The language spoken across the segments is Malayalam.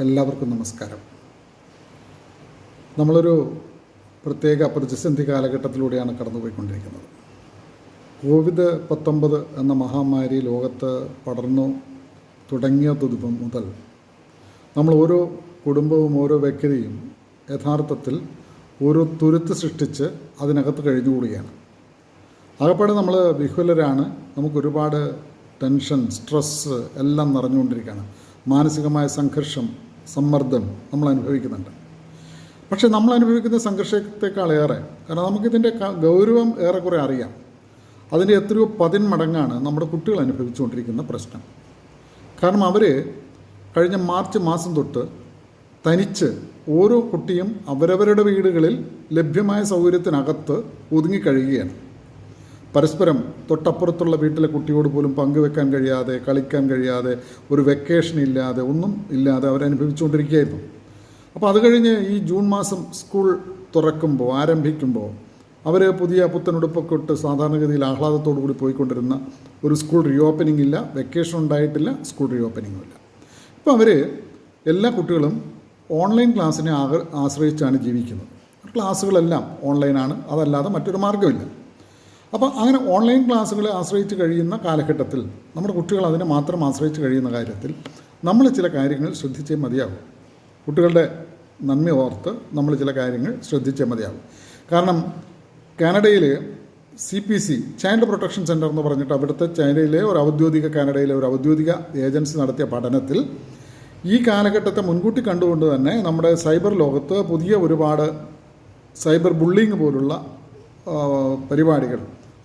എല്ലാവർക്കും നമസ്കാരം. നമ്മളൊരു പ്രത്യേക പ്രതിസന്ധി കാലഘട്ടത്തിലൂടെയാണ് കടന്നുപോയിക്കൊണ്ടിരിക്കുന്നത്. COVID-19 എന്ന മഹാമാരി ലോകത്ത് പടർന്നു തുടങ്ങിയത് മുതൽ നമ്മൾ ഓരോ കുടുംബവും ഓരോ വ്യക്തിയും യഥാർത്ഥത്തിൽ ഒരു തുരുത്ത് സൃഷ്ടിച്ച് അതിനകത്ത് കഴിഞ്ഞുകൂടുകയാണ്. ആകപ്പാടെ നമ്മൾ വിഹുലരാണ്. നമുക്കൊരുപാട് ടെൻഷൻ, സ്ട്രെസ്സ് എല്ലാം നിറഞ്ഞുകൊണ്ടിരിക്കുകയാണ്. മാനസികമായ സംഘർഷം, സമ്മർദ്ദം നമ്മൾ അനുഭവിക്കുന്നുണ്ട്. പക്ഷേ നമ്മൾ അനുഭവിക്കുന്ന സംഘർഷത്തെക്കാളേറെ, കാരണം നമുക്കിതിൻ്റെ ഗൗരവം ഏറെക്കുറെ അറിയാം, അതിൻ്റെ എത്രയോ 10 മടങ്ങാണ് നമ്മുടെ കുട്ടികൾ അനുഭവിച്ചുകൊണ്ടിരിക്കുന്ന പ്രശ്നം. കാരണം അവർ കഴിഞ്ഞ മാർച്ച് മാസം തൊട്ട് തനിച്ച് ഓരോ കുട്ടിയും അവരവരുടെ വീടുകളിൽ ലഭ്യമായ സൗകര്യത്തിനകത്ത് ഒതുങ്ങിക്കഴിയുകയാണ്. പരസ്പരം തൊട്ടപ്പുറത്തുള്ള വീട്ടിലെ കുട്ടിയോട് പോലും പങ്കുവെക്കാൻ കഴിയാതെ, കളിക്കാൻ കഴിയാതെ, ഒരു വെക്കേഷൻ ഇല്ലാതെ, ഒന്നും ഇല്ലാതെ അവരനുഭവിച്ചുകൊണ്ടിരിക്കുകയായിരുന്നു. അപ്പോൾ അത് കഴിഞ്ഞ് ഈ ജൂൺ മാസം സ്കൂൾ തുറക്കുമ്പോൾ, ആരംഭിക്കുമ്പോൾ അവർ പുതിയ പുത്തനുടുപ്പൊക്കെ ഇട്ട് സാധാരണഗതിയിൽ ആഹ്ലാദത്തോടു കൂടി പോയിക്കൊണ്ടിരുന്ന ഒരു സ്കൂൾ റീഓപ്പനിങ് ഇല്ല, വെക്കേഷൻ ഉണ്ടായിട്ടില്ല, സ്കൂൾ റീഓപ്പനിങ്ങും ഇല്ല. ഇപ്പോൾ അവർ എല്ലാ കുട്ടികളും ഓൺലൈൻ ക്ലാസ്സിനെ ആശ്രയിച്ചാണ് ജീവിക്കുന്നത്. ക്ലാസ്സുകളെല്ലാം ഓൺലൈനാണ്, അതല്ലാതെ മറ്റൊരു മാർഗ്ഗമില്ല. അപ്പോൾ അങ്ങനെ ഓൺലൈൻ ക്ലാസ്സുകളെ ആശ്രയിച്ച് കഴിയുന്ന കാലഘട്ടത്തിൽ നമ്മുടെ കുട്ടികൾ അതിനെ മാത്രം ആശ്രയിച്ച് കഴിയുന്ന കാര്യത്തിൽ നമ്മൾ ചില കാര്യങ്ങൾ ശ്രദ്ധിച്ചേ മതിയാകും. കുട്ടികളുടെ നന്മ ഓർത്ത് നമ്മൾ ചില കാര്യങ്ങൾ ശ്രദ്ധിച്ചേ മതിയാകും. കാരണം കാനഡയിൽ CPC ചൈൽഡ് പ്രൊട്ടക്ഷൻ സെൻറ്റർ എന്ന് പറഞ്ഞിട്ട് അവിടുത്തെ കാനഡയിലെ ഒരു ഔദ്യോഗിക ഏജൻസി നടത്തിയ പഠനത്തിൽ ഈ കാലഘട്ടത്തെ മുൻകൂട്ടി കണ്ടുകൊണ്ട് തന്നെ നമ്മുടെ സൈബർ ലോകത്ത് പുതിയ ഒരുപാട് സൈബർ ബുള്ളിങ് പോലുള്ള പരിപാടികൾ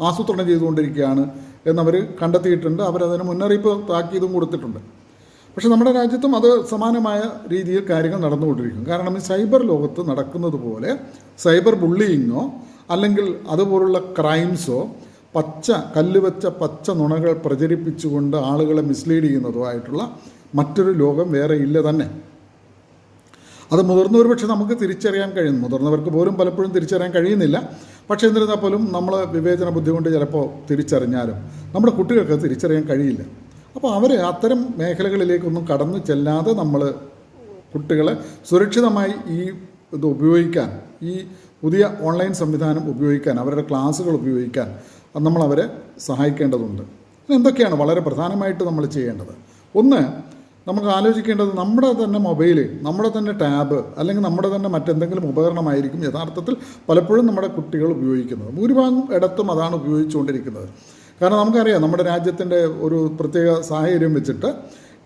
ആസൂത്രണം ചെയ്തുകൊണ്ടിരിക്കുകയാണ് എന്നവർ കണ്ടെത്തിയിട്ടുണ്ട്. അവരതിന് മുന്നറിയിപ്പ് താക്കീതും കൊടുത്തിട്ടുണ്ട്. പക്ഷേ നമ്മുടെ രാജ്യത്തും അത് സമാനമായ രീതിയിൽ കാര്യങ്ങൾ നടന്നുകൊണ്ടിരിക്കും. കാരണം ഈ സൈബർ ലോകത്ത് നടക്കുന്നത് പോലെ സൈബർ ബുള്ളിയിങ്ങോ അല്ലെങ്കിൽ അതുപോലുള്ള ക്രൈംസോ കല്ലുവെച്ച പച്ച നുണകൾ പ്രചരിപ്പിച്ചുകൊണ്ട് ആളുകളെ മിസ്ലീഡ് ചെയ്യുന്നതോ ആയിട്ടുള്ള മറ്റൊരു ലോകം വേറെ ഇല്ല തന്നെ. അത് മുതിർന്നവർ പക്ഷേ നമുക്ക് തിരിച്ചറിയാൻ കഴിയുന്നു. മുതിർന്നവർക്ക് പോലും പലപ്പോഴും തിരിച്ചറിയാൻ കഴിയുന്നില്ല. പക്ഷേ എന്നിരുന്നാൽ പോലും നമ്മൾ വിവേചന ബുദ്ധി കൊണ്ട് ചിലപ്പോൾ തിരിച്ചറിഞ്ഞാലും നമ്മുടെ കുട്ടികൾക്ക് തിരിച്ചറിയാൻ കഴിയില്ല. അപ്പോൾ അവർ അത്തരം മേഖലകളിലേക്കൊന്നും കടന്നു ചെല്ലാതെ നമ്മൾ കുട്ടികളെ സുരക്ഷിതമായി ഈ ഇത് ഉപയോഗിക്കാൻ, ഈ പുതിയ ഓൺലൈൻ സംവിധാനം ഉപയോഗിക്കാൻ, അവരുടെ ക്ലാസ്സുകൾ ഉപയോഗിക്കാൻ നമ്മളവരെ സഹായിക്കേണ്ടതുണ്ട്. എന്തൊക്കെയാണ് വളരെ പ്രധാനമായിട്ട് നമ്മൾ ചെയ്യേണ്ടത്? ഒന്ന്, നമുക്ക് ആലോചിക്കേണ്ടത് നമ്മുടെ തന്നെ മൊബൈൽ, നമ്മുടെ തന്നെ ടാബ് അല്ലെങ്കിൽ നമ്മുടെ തന്നെ മറ്റെന്തെങ്കിലും ഉപകരണമായിരിക്കും യഥാർത്ഥത്തിൽ പലപ്പോഴും നമ്മുടെ കുട്ടികൾ ഉപയോഗിക്കുന്നത്. ഭൂരിഭാഗം ഇടത്തും അതാണ് ഉപയോഗിച്ചുകൊണ്ടിരിക്കുന്നത്. കാരണം നമുക്കറിയാം, നമ്മുടെ രാജ്യത്തിൻ്റെ ഒരു പ്രത്യേക സാഹചര്യം വെച്ചിട്ട്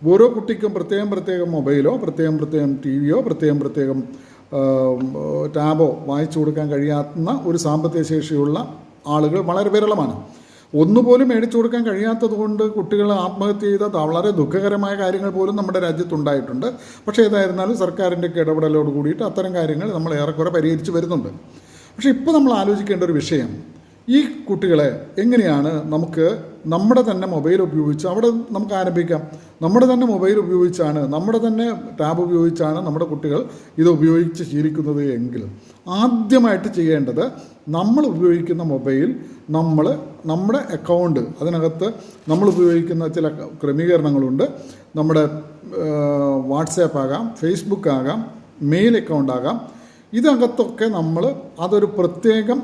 ഓരോ കുട്ടിക്കും പ്രത്യേകം മൊബൈലോ പ്രത്യേകം TV-യോ പ്രത്യേകം ടാബോ വാങ്ങിച്ചു കൊടുക്കാൻ കഴിയാവുന്ന ഒരു സാമ്പത്തിക ശേഷിയുള്ള ആളുകൾ വളരെ വിരളമാണ്. ഒന്നുപോലും മേടിച്ചു കൊടുക്കാൻ കഴിയാത്തത് കൊണ്ട് കുട്ടികൾ ആത്മഹത്യ ചെയ്ത വളരെ ദുഃഖകരമായ കാര്യങ്ങൾ പോലും നമ്മുടെ രാജ്യത്തുണ്ടായിട്ടുണ്ട്. പക്ഷേ ഏതായിരുന്നാലും സർക്കാരിൻ്റെയൊക്കെ ഇടപെടലോട് കൂടിയിട്ട് അത്തരം കാര്യങ്ങൾ നമ്മൾ ഏറെക്കുറെ പരിഹരിച്ച് വരുന്നുണ്ട്. പക്ഷേ ഇപ്പോൾ നമ്മൾ ആലോചിക്കേണ്ട ഒരു വിഷയം, ഈ കുട്ടികളെ എങ്ങനെയാണ് നമുക്ക് നമ്മുടെ തന്നെ മൊബൈൽ ഉപയോഗിച്ച് അവിടെ നമുക്ക് ആരംഭിക്കാം. നമ്മുടെ തന്നെ മൊബൈൽ ഉപയോഗിച്ചാണ്, നമ്മുടെ തന്നെ ടാബ് ഉപയോഗിച്ചാണ് നമ്മുടെ കുട്ടികൾ ഇത് ഉപയോഗിച്ച് ശീലിക്കുന്നത് എങ്കിൽ ആദ്യമായിട്ട് ചെയ്യേണ്ടത്, നമ്മൾ ഉപയോഗിക്കുന്ന മൊബൈൽ നമ്മുടെ അക്കൗണ്ട്, അതിനകത്ത് നമ്മൾ ഉപയോഗിക്കുന്ന ചില ക്രമീകരണങ്ങളുണ്ട്. നമ്മുടെ വാട്സാപ്പ് ആകാം, ഫേസ്ബുക്ക് ആകാം, മെയിൽ അക്കൗണ്ട് ആകാം. ഇതിനകത്തൊക്കെ നമ്മൾ അതൊരു പ്രത്യേകം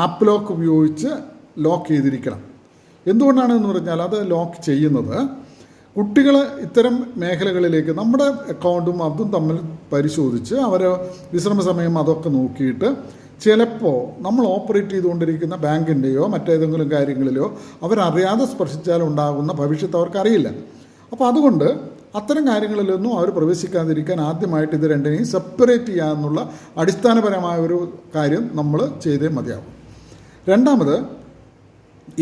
ആപ്പ് ലോക്ക് ഉപയോഗിച്ച് ലോക്ക് ചെയ്തിരിക്കണം. എന്തുകൊണ്ടാണെന്ന് പറഞ്ഞാൽ അത് ലോക്ക് ചെയ്യുന്നത് കുട്ടികൾ ഇത്തരം മേഖലകളിലേക്ക് നമ്മുടെ അക്കൗണ്ടും അതും തമ്മിൽ പരിശോധിച്ച് അവർ വിശ്രമ സമയം അതൊക്കെ നോക്കിയിട്ട് ചിലപ്പോൾ നമ്മൾ ഓപ്പറേറ്റ് ചെയ്തുകൊണ്ടിരിക്കുന്ന ബാങ്കിൻ്റെയോ മറ്റേതെങ്കിലും കാര്യങ്ങളിലോ അവരറിയാതെ സ്പർശിച്ചാലുണ്ടാകുന്ന ഭവിഷ്യത്ത് അവർക്കറിയില്ല. അപ്പോൾ അതുകൊണ്ട് അത്തരം കാര്യങ്ങളിലൊന്നും അവർ പ്രവേശിക്കാതിരിക്കാൻ ആദ്യമായിട്ട് ഇത് രണ്ടിനെയും സെപ്പറേറ്റ് ചെയ്യാമെന്നുള്ള അടിസ്ഥാനപരമായ ഒരു കാര്യം നമ്മൾ ചെയ്തേ മതിയാവും. രണ്ടാമത്,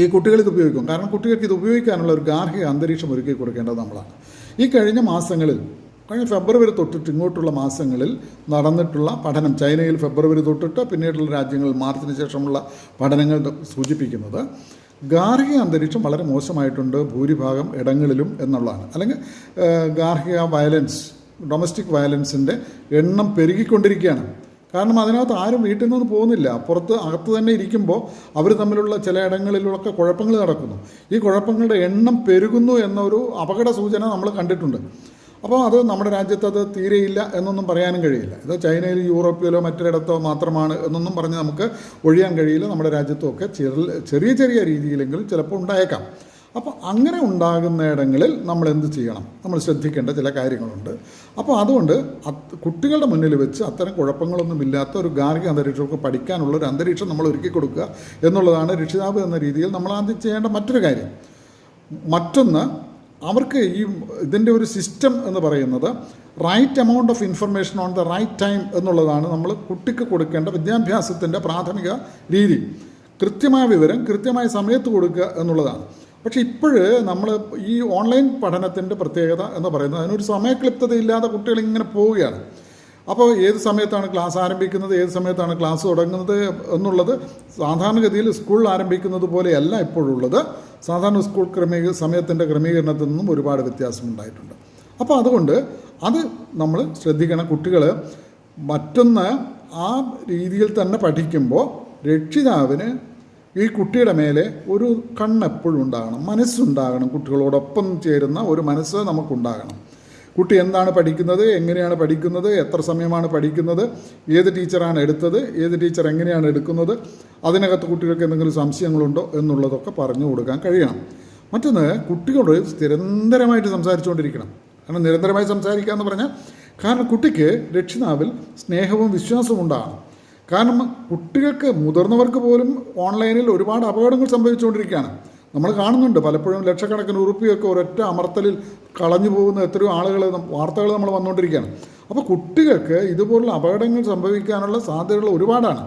ഈ കുട്ടികളിത് ഉപയോഗിക്കും. കാരണം കുട്ടികൾക്ക് ഇത് ഉപയോഗിക്കാനുള്ള ഒരു ഗാർഹിക അന്തരീക്ഷം ഒരുക്കി കൊടുക്കേണ്ടത് നമ്മളാണ്. ഈ കഴിഞ്ഞ ഫെബ്രുവരി തൊട്ടിട്ട് ഇങ്ങോട്ടുള്ള മാസങ്ങളിൽ നടന്നിട്ടുള്ള പഠനം, ചൈനയിൽ ഫെബ്രുവരി തൊട്ടിട്ട് പിന്നീടുള്ള രാജ്യങ്ങളിൽ മാർച്ചിന് ശേഷമുള്ള പഠനങ്ങൾ സൂചിപ്പിക്കുന്നത് ഗാർഹിക അന്തരീക്ഷം വളരെ മോശമായിട്ടുണ്ട് ഭൂരിഭാഗം ഇടങ്ങളിലും എന്നുള്ളതാണ്. അല്ലെങ്കിൽ ഗാർഹിക വയലൻസ്, ഡൊമസ്റ്റിക് വയലൻസിൻ്റെ എണ്ണം പെരുകിക്കൊണ്ടിരിക്കുകയാണ്. കാരണം അതിനകത്ത് ആരും വീട്ടിൽ നിന്ന് പോകുന്നില്ല. അകത്ത് തന്നെ ഇരിക്കുമ്പോൾ അവർ തമ്മിലുള്ള ചില ഇടങ്ങളിലൊക്കെ കുഴപ്പങ്ങൾ നടക്കുന്നു. ഈ കുഴപ്പങ്ങളുടെ എണ്ണം പെരുകുന്നു എന്നൊരു അപകട സൂചന നമ്മൾ കണ്ടിട്ടുണ്ട്. അപ്പോൾ അത് നമ്മുടെ രാജ്യത്ത് അത് തീരെയില്ല എന്നൊന്നും പറയാനും കഴിയില്ല. ഇത് ചൈനയിൽ, യൂറോപ്പിലോ മറ്റൊരിടത്തോ മാത്രമാണ് എന്നൊന്നും പറഞ്ഞ് നമുക്ക് ഒഴിയാൻ കഴിയില്ല. നമ്മുടെ രാജ്യത്തുമൊക്കെ ചെറിയ ചെറിയ രീതിയിലെങ്കിലും ചിലപ്പോൾ ഉണ്ടായേക്കാം. അപ്പോൾ അങ്ങനെ ഉണ്ടാകുന്നിടങ്ങളിൽ നമ്മൾ എന്ത് ചെയ്യണം? നമ്മൾ ശ്രദ്ധിക്കേണ്ട ചില കാര്യങ്ങളുണ്ട്. അപ്പോൾ അതുകൊണ്ട് കുട്ടികളുടെ മുന്നിൽ വെച്ച് അത്തരം കുഴപ്പങ്ങളൊന്നുമില്ലാത്ത ഒരു ഗാർഹിക അന്തരീക്ഷമൊക്കെ പഠിക്കാനുള്ളൊരു അന്തരീക്ഷം നമ്മൾ ഒരുക്കി കൊടുക്കുക എന്നുള്ളതാണ് രക്ഷിതാവ് എന്ന രീതിയിൽ നമ്മൾ ആദ്യം ചെയ്യേണ്ട മറ്റൊരു കാര്യം. മറ്റൊന്ന്, അവർക്ക് ഇതിൻ്റെ ഒരു സിസ്റ്റം എന്ന് പറയുന്നത് right amount of information on the right time എന്നുള്ളതാണ് നമ്മൾ കുട്ടിക്ക് കൊടുക്കേണ്ട വിദ്യാഭ്യാസത്തിൻ്റെ പ്രാഥമിക രീതി. കൃത്യമായ വിവരം കൃത്യമായ സമയത്ത് കൊടുക്കുക എന്നുള്ളതാണ്. പക്ഷേ ഇപ്പോഴ് നമ്മൾ ഈ ഓൺലൈൻ പഠനത്തിൻ്റെ പ്രത്യേകത എന്ന് പറയുന്നത് അതിനൊരു സമയക്ലിപ്തതയില്ലാതെ കുട്ടികൾ ഇങ്ങനെ പോവുകയാണ്. അപ്പോൾ ഏത് സമയത്താണ് ക്ലാസ് ആരംഭിക്കുന്നത്, ഏത് സമയത്താണ് ക്ലാസ് തുടങ്ങുന്നത് എന്നുള്ളത് സാധാരണഗതിയിൽ സ്കൂളിൽ ആരംഭിക്കുന്നത് പോലെയല്ല ഇപ്പോഴുള്ളത്. സാധാരണ സ്കൂൾ സമയത്തിൻ്റെ ക്രമീകരണത്തിൽ നിന്നും ഒരുപാട് വ്യത്യാസമുണ്ടായിട്ടുണ്ട്. അപ്പോൾ അതുകൊണ്ട് അത് നമ്മൾ ശ്രദ്ധിക്കണം. കുട്ടികൾ മറ്റൊന്ന്, ആ രീതിയിൽ തന്നെ പഠിക്കുമ്പോൾ രക്ഷിതാവിന് ഈ കുട്ടിയുടെ മേലെ ഒരു കണ്ണെപ്പോഴും ഉണ്ടാകണം, മനസ്സുണ്ടാകണം. കുട്ടികളോടൊപ്പം ചേരുന്ന ഒരു മനസ്സ് നമുക്കുണ്ടാകണം. കുട്ടി എന്താണ് പഠിക്കുന്നത്, എങ്ങനെയാണ് പഠിക്കുന്നത്, എത്ര സമയമാണ് പഠിക്കുന്നത്, ഏത് ടീച്ചറാണ് എടുത്തത്, ഏത് ടീച്ചർ എങ്ങനെയാണ് എടുക്കുന്നത്, അതിനകത്ത് കുട്ടികൾക്ക് എന്തെങ്കിലും സംശയങ്ങളുണ്ടോ എന്നുള്ളതൊക്കെ പറഞ്ഞു കൊടുക്കാൻ കഴിയണം. മറ്റൊന്ന്, കുട്ടികളോട് നിരന്തരമായിട്ട് സംസാരിച്ചുകൊണ്ടിരിക്കണം. കാരണം നിരന്തരമായി സംസാരിക്കുക എന്ന് പറഞ്ഞാൽ, കാരണം കുട്ടിക്ക് രക്ഷിതാവിൽ സ്നേഹവും വിശ്വാസവും ഉണ്ടാകണം. കാരണം കുട്ടികൾക്ക്, മുതിർന്നവർക്ക് പോലും ഓൺലൈനിൽ ഒരുപാട് അപകടങ്ങൾ സംഭവിച്ചുകൊണ്ടിരിക്കുകയാണ്. നമ്മൾ കാണുന്നുണ്ട് പലപ്പോഴും ലക്ഷക്കണക്കിന് ഉറുപ്പിയൊക്കെ ഒരൊറ്റ അമർത്തലിൽ കളഞ്ഞു പോകുന്ന എത്രയോ വാർത്തകൾ നമ്മൾ വന്നുകൊണ്ടിരിക്കുകയാണ്. അപ്പോൾ കുട്ടികൾക്ക് ഇതുപോലുള്ള അപകടങ്ങൾ സംഭവിക്കാനുള്ള സാധ്യതകൾ ഒരുപാടാണ്.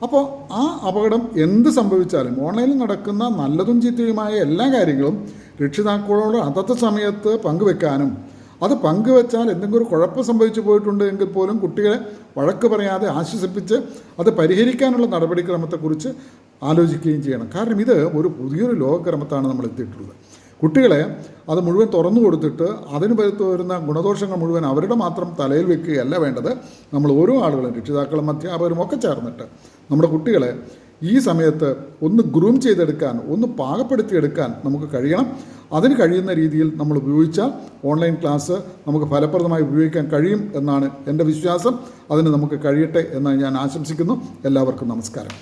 അപ്പോൾ ആ അപകടം എന്ത് സംഭവിച്ചാലും ഓൺലൈനിൽ നടക്കുന്ന നല്ലതും ചീത്തയുമായ എല്ലാ കാര്യങ്ങളും രക്ഷിതാക്കളോട് അതത് സമയത്ത് പങ്കുവെക്കാനും, അത് പങ്കുവെച്ചാൽ എന്തെങ്കിലും ഒരു കുഴപ്പം സംഭവിച്ചു പോയിട്ടുണ്ട് എങ്കിൽ പോലും കുട്ടികളെ വഴക്ക് പറയാതെ ആശ്വസിപ്പിച്ച് അത് പരിഹരിക്കാനുള്ള നടപടിക്രമത്തെക്കുറിച്ച് ആലോചിക്കുകയും ചെയ്യണം. കാരണം ഇത് ഒരു പുതിയൊരു ലോകക്രമത്താണ് നമ്മൾ എത്തിയിട്ടുള്ളത്. കുട്ടികളെ അത് മുഴുവൻ തുറന്നു കൊടുത്തിട്ട് അതിന് വരുന്ന ഗുണദോഷങ്ങൾ മുഴുവൻ അവരുടെ മാത്രം തലയിൽ വെക്കുകയല്ല വേണ്ടത്. നമ്മൾ ഓരോ ആളുകളും, രക്ഷിതാക്കളും അധ്യാപകരും ഒക്കെ ചേർന്നിട്ട് നമ്മുടെ കുട്ടികളെ ഈ സമയത്ത് ഒന്ന് ഗ്രൂം ചെയ്തെടുക്കാൻ, ഒന്ന് പാകപ്പെടുത്തിയെടുക്കാൻ നമുക്ക് കഴിയണം. അതിന് കഴിയുന്ന രീതിയിൽ നമ്മൾ ഉപയോഗിച്ചാൽ ഓൺലൈൻ ക്ലാസ് നമുക്ക് ഫലപ്രദമായി ഉപയോഗിക്കാൻ കഴിയും എന്നാണ് എൻ്റെ വിശ്വാസം. അതിന് നമുക്ക് കഴിയട്ടെ എന്ന് ഞാൻ ആശംസിക്കുന്നു. എല്ലാവർക്കും നമസ്കാരം.